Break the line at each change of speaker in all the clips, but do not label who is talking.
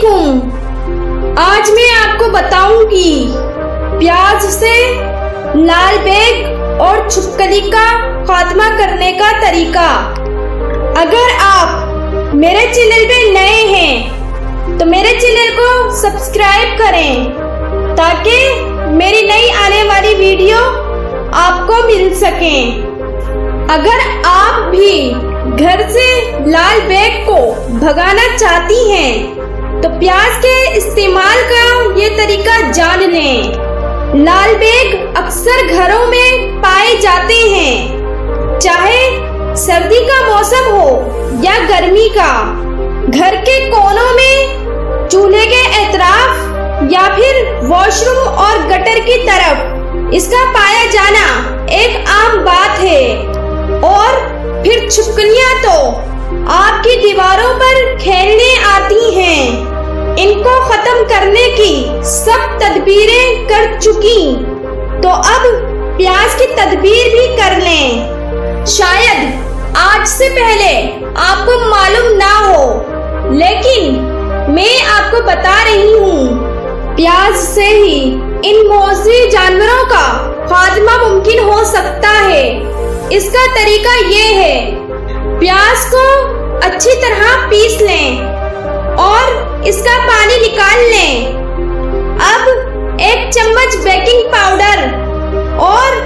वालेकुम। आज मैं आपको बताऊंगी प्याज से लाल बेग और छिपकली का खात्मा करने का तरीका। अगर आप मेरे चैनल पे नए हैं तो मेरे चैनल को सब्सक्राइब करें ताकि मेरी नई आने वाली वीडियो आपको मिल सके। अगर आप भी घर से लाल बेग को भगाना चाहती हैं तो प्याज के इस्तेमाल का ये तरीका जान लें। लाल बेग अक्सर घरों में पाए जाते हैं, चाहे सर्दी का मौसम हो या गर्मी का। घर के कोनों में, चूल्हे के एतराफ या फिर वॉशरूम और गटर की तरफ इसका पाया जाना एक आम बात है। और फिर छिपकलियां तो आपकी दीवारों पर खेलने आती हैं। इनको खत्म करने की सब तदबीरें कर चुकी, तो अब प्याज की तदबीर भी कर लें। शायद आज से पहले आपको मालूम ना हो, लेकिन मैं आपको बता रही हूँ, प्याज से ही इन मौजी जानवरों का खात्मा मुमकिन हो सकता है। इसका तरीका ये है, प्याज को अच्छी तरह पीस लें और इसका पानी निकाल लें। अब 1 चम्मच बेकिंग पाउडर और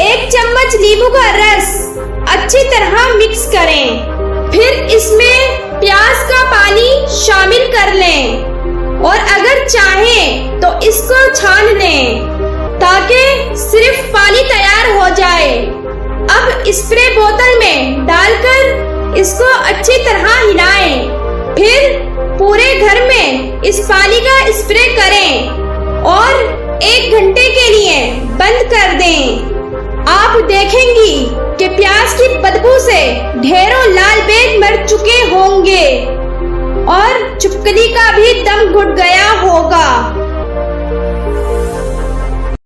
1 चम्मच नींबू का रस अच्छी तरह मिक्स करें। फिर इसमें प्याज का पानी शामिल कर लें और अगर चाहें तो इसको छान लें ताकि सिर्फ पानी तैयार हो जाए। अब स्प्रे बोतल में डालकर इसको अच्छी तरह हिलाएं। फिर पूरे घर में इस पानी का स्प्रे करें और 1 घंटे के लिए बंद कर दें। आप देखेंगी कि प्याज की बदबू से ढेरों लाल बेग मर चुके होंगे और छिपकली का भी दम घुट गया होगा।